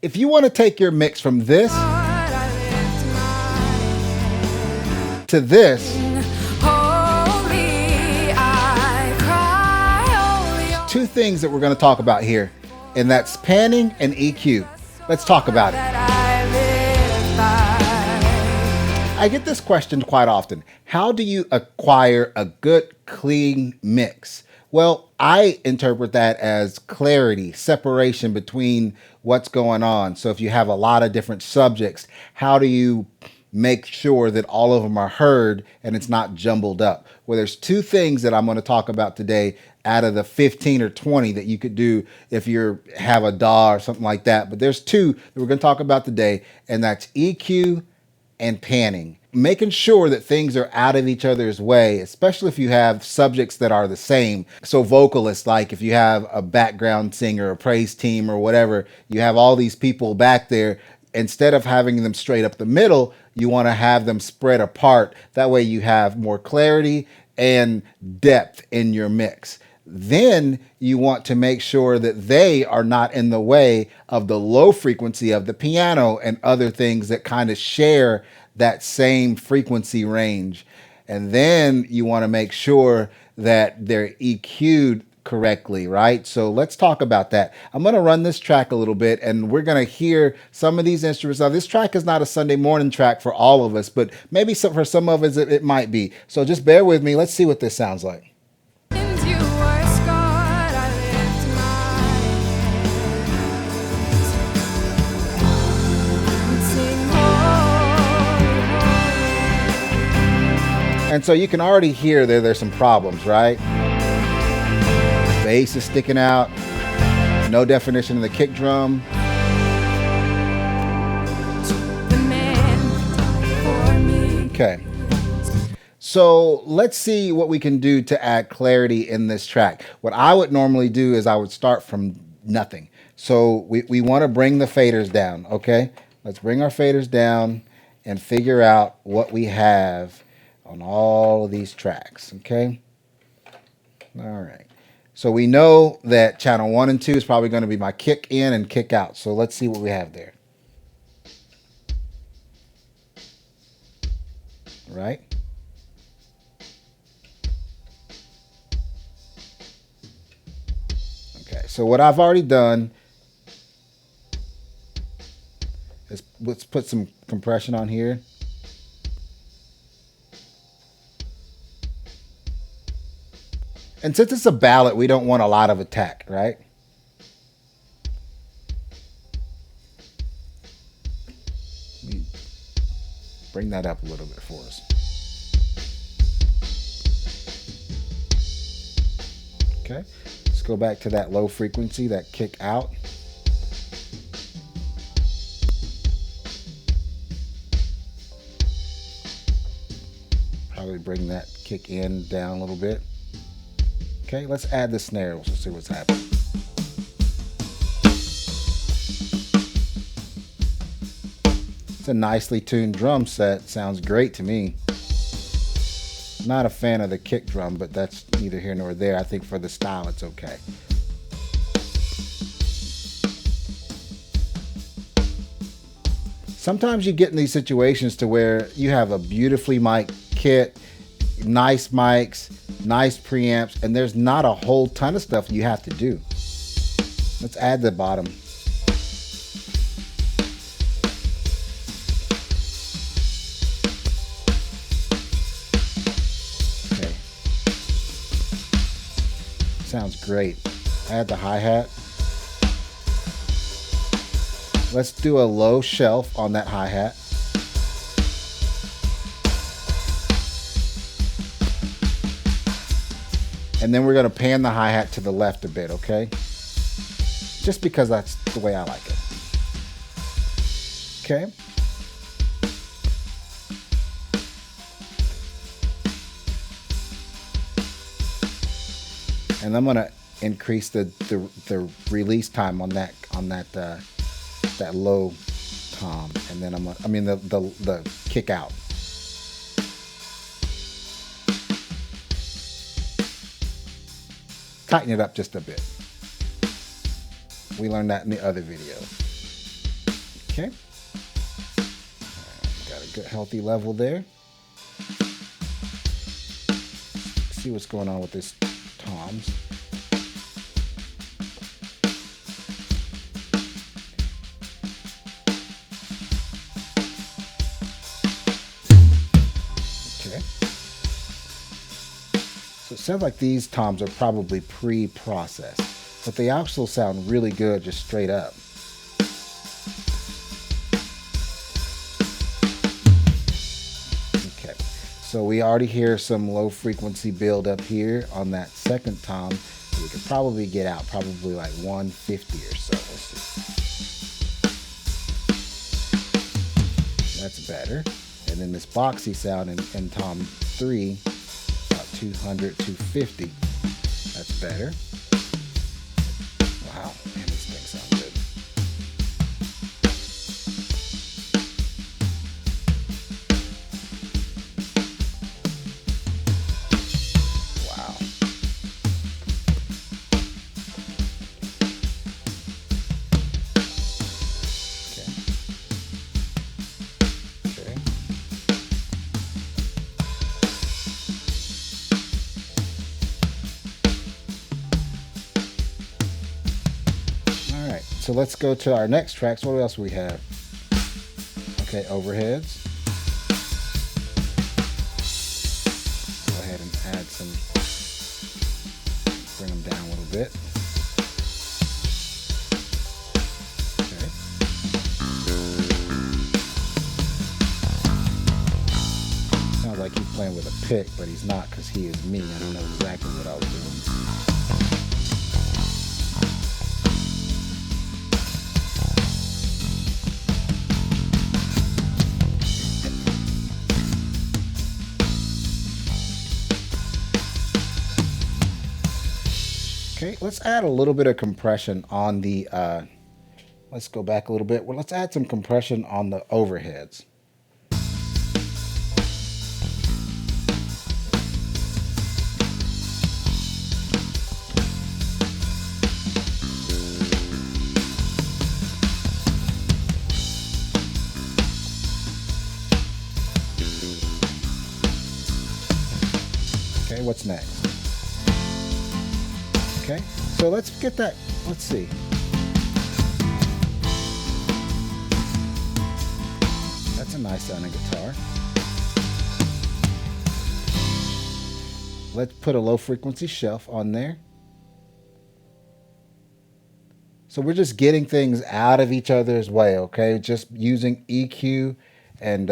if you want to take your mix from this to this, two things that we're going to talk about here, and that's panning and EQ. Let's talk about it. I get this question quite often. How do you acquire a good, clean mix? Well, I interpret that as clarity, separation between what's going on. So if you have a lot of different subjects, how do you make sure that all of them are heard and it's not jumbled up? Well, there's two things that I'm going to talk about today out of the 15 or 20 that you could do if you have a DAW or something like that. But there's two that we're going to talk about today, and that's EQ and panning. Making sure that things are out of each other's way, especially if you have subjects that are the same. So vocalists, like if you have a background singer, a praise team or whatever, you have all these people back there. Instead of having them straight up the middle, you want to have them spread apart. That way you have more clarity and depth in your mix. Then you want to make sure that they are not in the way of the low frequency of the piano and other things that kind of share that same frequency range. And then you want to make sure that they're EQ'd correctly, right? So let's talk about that. I'm going to run this track a little bit and we're going to hear some of these instruments. Now, this track is not a Sunday morning track for all of us, but maybe for some of us it might be. So just bear with me. Let's see what this sounds like. And so you can already hear there's some problems, right? Bass is sticking out, no definition of the kick drum. Okay, so let's see what we can do to add clarity in this track. What I would normally do is I would start from nothing. So we want to bring the faders down, okay? Let's bring our faders down and figure out what we have on all of these tracks, okay? All right. So we know that channel 1 and 2 is probably going to be my kick in and kick out. So let's see what we have there. Right? Okay, so what I've already done is let's put some compression on here. And since it's a ballad, we don't want a lot of attack, right? Let me bring that up a little bit for us. Okay, let's go back to that low frequency, that kick out. Probably bring that kick in down a little bit. Okay, let's add the snare. Let's see what's happening. It's a nicely tuned drum set. Sounds great to me. Not a fan of the kick drum, but that's neither here nor there. I think for the style, it's okay. Sometimes you get in these situations to where you have a beautifully mic'd kit, nice mics, nice preamps, and there's not a whole ton of stuff you have to do. Let's add the bottom. Okay. Sounds great. Add the hi-hat. Let's do a low shelf on that hi-hat. And then we're going to pan the hi-hat to the left a bit, okay? Just because that's the way I like it. Okay? And I'm going to increase the release time on that low tom, and then the kick out. Tighten it up just a bit. We learned that in the other video. Okay. Got a good healthy level there. See what's going on with this toms. Okay. So it sounds like these toms are probably pre-processed, but they also sound really good just straight up. So we already hear some low frequency build up here on that second tom. We could probably get out probably like 150 or so. Let's see. That's better. And then this boxy sound in tom 3, about 200, 250. That's better. Wow, man, these things sound good. So let's go to our next tracks. What else do we have? Okay, overheads. Go ahead and add some, bring them down a little bit. Okay. Sounds like he's playing with a pick, but he's not because he is me. I don't know exactly what I was doing. Okay, let's add a little bit of compression on the, let's go back a little bit. Well, let's add some compression on the overheads. Okay, what's next? Okay, so let's get that, let's see. That's a nice sounding guitar. Let's put a low frequency shelf on there. So we're just getting things out of each other's way, okay? Just using EQ and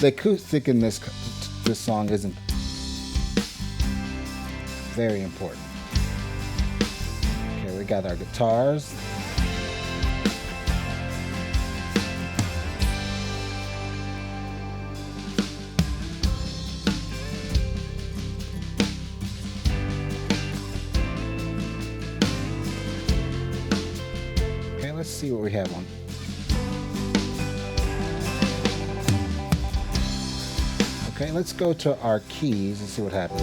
the acoustic in this song isn't very important. Okay, we got our guitars. Okay, let's see what we have on. Okay, let's go to our keys and see what happens.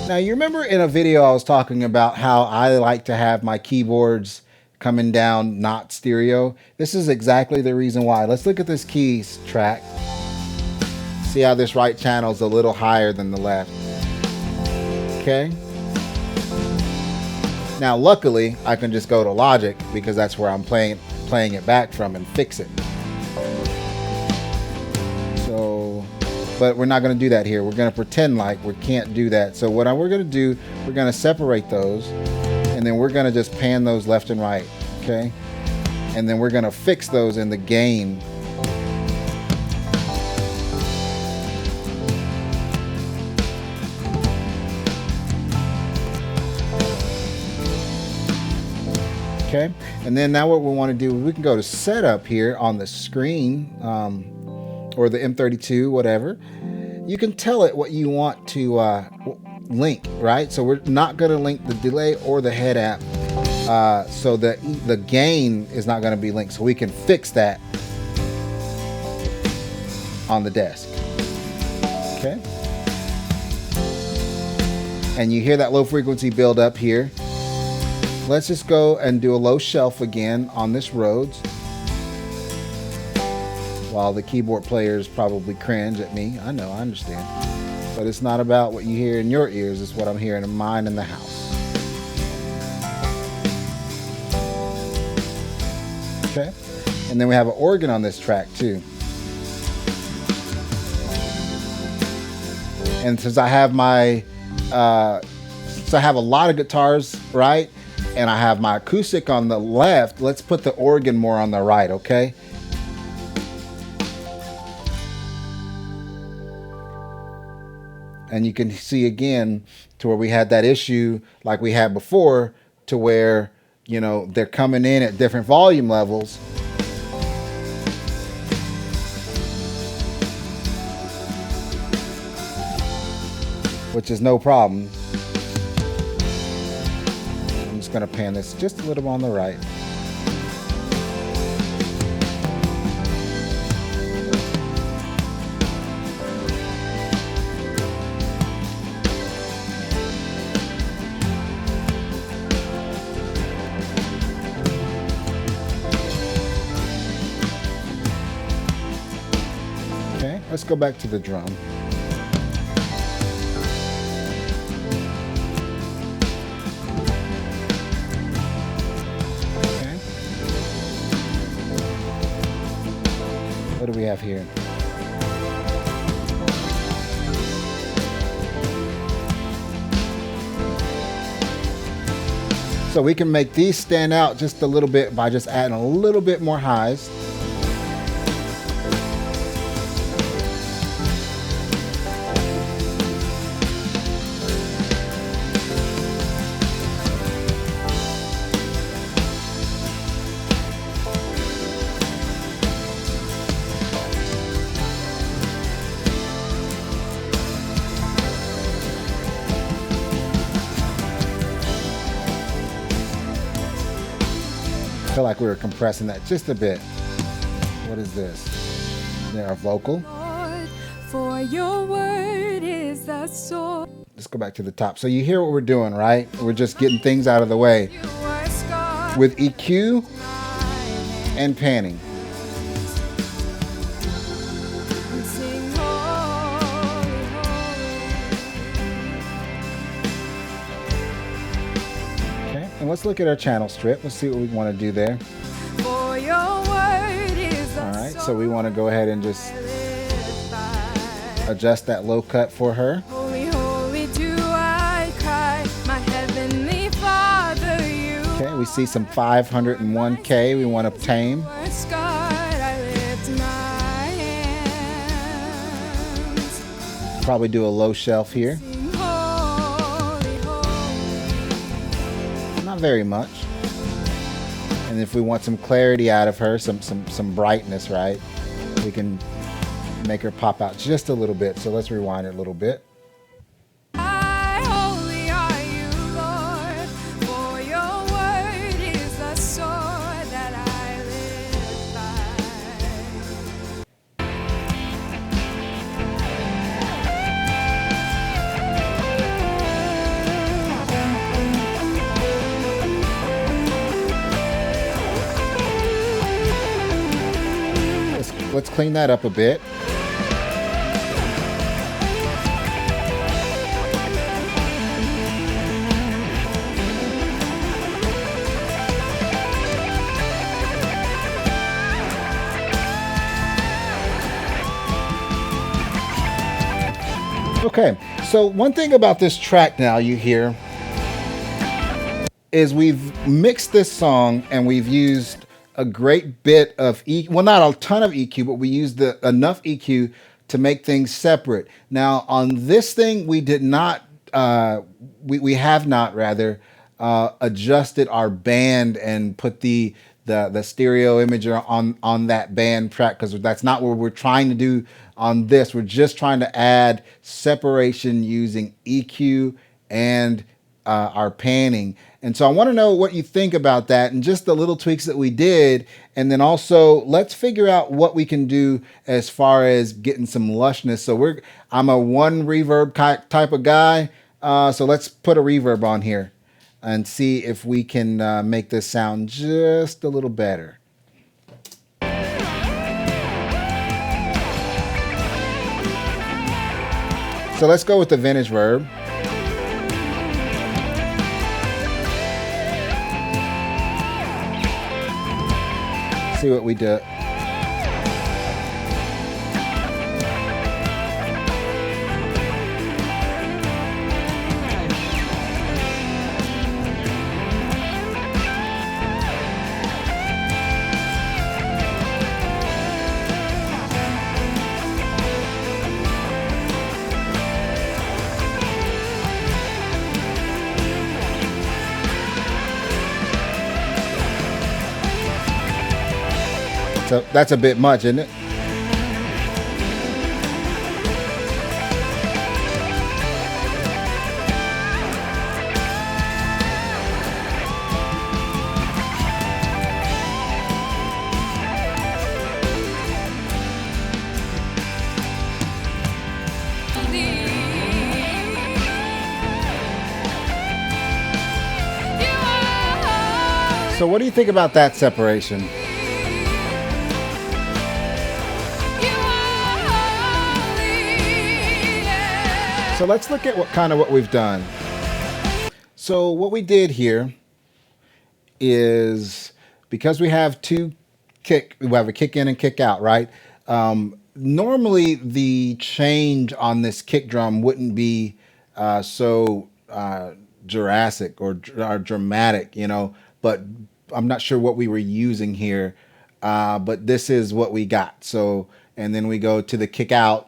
Now, you remember in a video I was talking about how I like to have my keyboards coming down not stereo? This is exactly the reason why. Let's look at this keys track. See how this right channel is a little higher than the left. Okay. Now, luckily, I can just go to Logic because that's where I'm playing it back from and fix it. But we're not going to do that here. We're going to pretend like we can't do that. So what we're going to do, we're going to separate those, and then we're going to just pan those left and right, okay? And then we're going to fix those in the gain. Okay, and then now what we want to do, we can go to setup here on the screen, or the M32, whatever. You can tell it what you want to link, right? So we're not going to link the delay or the head amp, so the gain is not going to be linked. So we can fix that on the desk. Okay. And you hear that low frequency build up here. Let's just go and do a low shelf again on this Rhodes, while the keyboard players probably cringe at me. I know, I understand. But it's not about what you hear in your ears, it's what I'm hearing in mine in the house. Okay. And then we have an organ on this track too. And since I have my, so I have a lot of guitars, right? And I have my acoustic on the left. Let's put the organ more on the right, okay? And you can see again to where we had that issue like we had before, to where, you know, they're coming in at different volume levels. Which is no problem. I'm just going to pan this just a little on the right. Okay, let's go back to the drum. What do we have here? So we can make these stand out just a little bit by just adding a little bit more highs. I feel like we were compressing that just a bit. What is this? Our vocal. Lord, for your word is the sword. Let's go back to the top. So you hear what we're doing, right? We're just getting things out of the way with EQ and panning. And let's look at our channel strip. Let's see what we want to do there. Alright, so we want to go ahead and just adjust that low cut for her. Okay, we see some 501K we want to tame. Probably do a low shelf here. Not very much. And if we want some clarity out of her, some brightness, right, we can make her pop out just a little bit. So let's rewind it a little bit. Let's clean that up a bit. Okay, so one thing about this track now you hear is we've mixed this song and we've used a great bit of EQ, well, not a ton of EQ, but we used enough EQ to make things separate. Now on this thing, we did not, we have not rather adjusted our band and put the stereo imager on that band track, because that's not what we're trying to do on this. We're just trying to add separation using EQ and our panning. And so I want to know what you think about that and just the little tweaks that we did. And then also let's figure out what we can do as far as getting some lushness. So I'm a one reverb type of guy. So let's put a reverb on here and see if we can make this sound just a little better. So let's go with the vintage verb. See what we do. So that's a bit much, isn't it? So what do you think about that separation? So let's look at what we've done. So what we did here is, because we have we have a kick in and kick out, right? Normally the change on this kick drum wouldn't be so Jurassic or dramatic, but I'm not sure what we were using here, but this is what we got. So, and then we go to the kick out.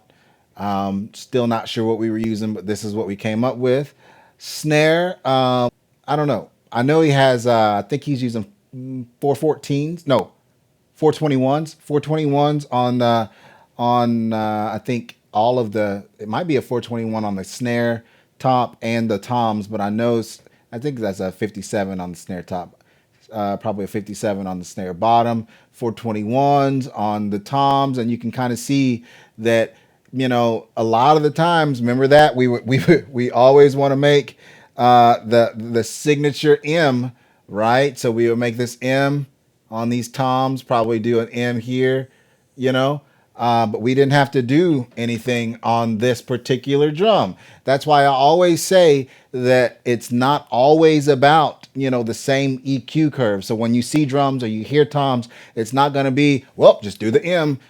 Still not sure what we were using, but this is what we came up with. Snare, I don't know. I know he has, I think he's using 414s. No, 421s. 421s on I think all of it might be a 421 on the snare top and the toms, but I think that's a 57 on the snare top. Probably a 57 on the snare bottom, 421s on the toms, and you can kind of see that, a lot of the times, remember that we always want to make the signature M, right? So we would make this M on these toms, probably do an M here, but we didn't have to do anything on this particular drum. That's why I always say that it's not always about, the same EQ curve. So when you see drums or you hear toms, it's not going to be, well, just do the M,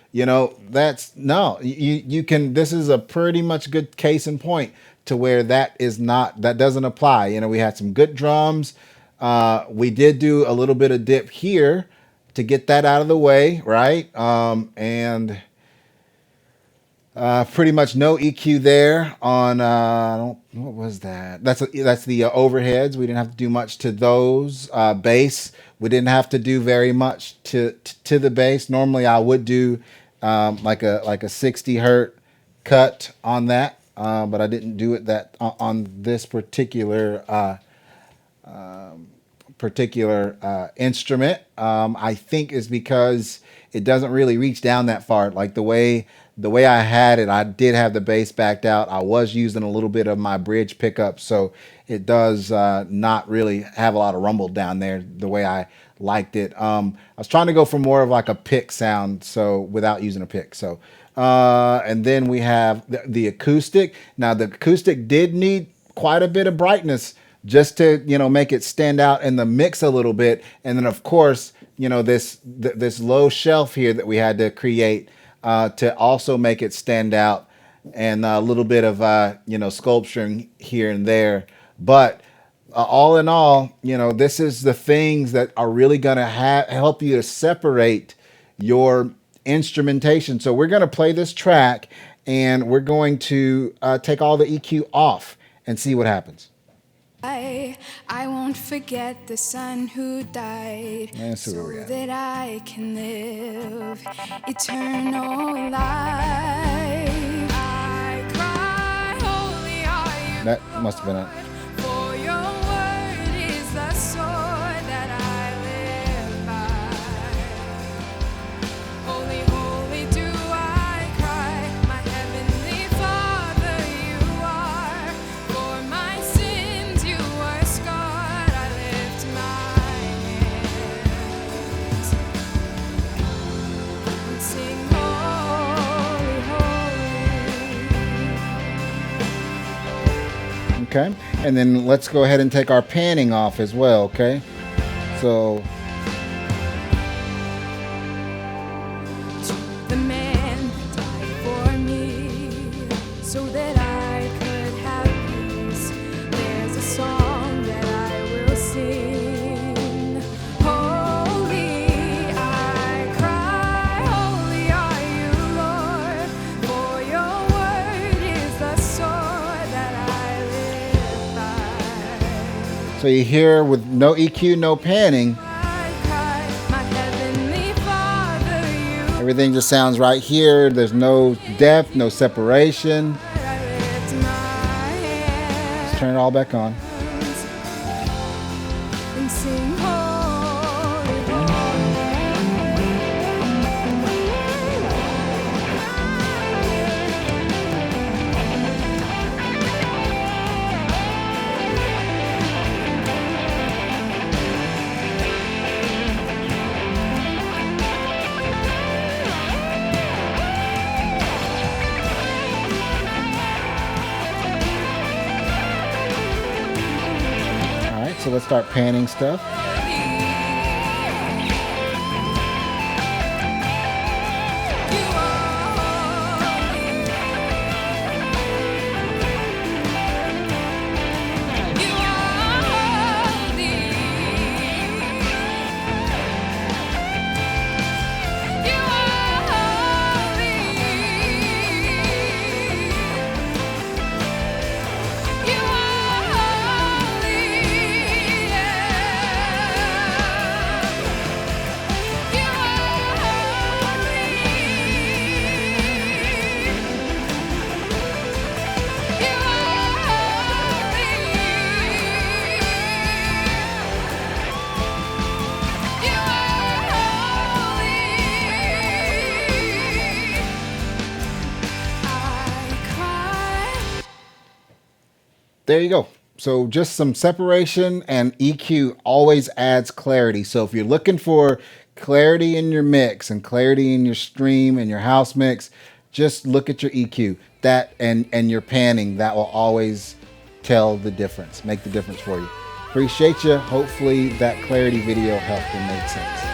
that's no, you can, this is a pretty much good case in point to where that doesn't apply. We had some good drums. We did do a little bit of dip here to get that out of the way, right? And pretty much no EQ there on what was that? That's the overheads. We didn't have to do much to those. Bass, we didn't have to do very much to the bass. Normally I would do like a 60 hertz cut on that, but I didn't do it that on this particular instrument. I think is because it doesn't really reach down that far. Like the way I had it, I did have the bass backed out. I was using a little bit of my bridge pickup, so it does not really have a lot of rumble down there the way I liked it. I was trying to go for more of like a pick sound, so without using a pick. So, and then we have the acoustic. Now the acoustic did need quite a bit of brightness just to make it stand out in the mix a little bit. And then of course this low shelf here that we had to create to also make it stand out, and a little bit of sculpturing here and there. But all in all, this is the things that are really going to help you to separate your instrumentation. So we're going to play this track and we're going to take all the EQ off and see what happens. I won't forget the son who died so that I can live eternal life. I cry, holy are you, That must have been it. for your word is the sword that I live by. Holy, holy do I cry, my heavenly Father you are. For my sins you were scarred, I lift my hands and sing holy, holy. Okay, and then let's go ahead and take our panning off as well, okay? So The man that died for me so that I could have peace. There's a song that I will sing. Holy, I cry, holy are you, Lord, for your word is the sword that I live by. so you hear with no EQ, no panning, I cry, my heavenly Father, you everything just sounds right here. There's no depth, no separation. I lift my hands. Let's turn it all back on. And sing holy, All right, so let's start panning stuff. There you go. So just some separation, and EQ always adds clarity. So if you're looking for clarity in your mix and clarity in your stream and your house mix, just look at your EQ. That and your panning, that will always tell the difference, make the difference for you. Appreciate you. Hopefully that clarity video helped and made sense.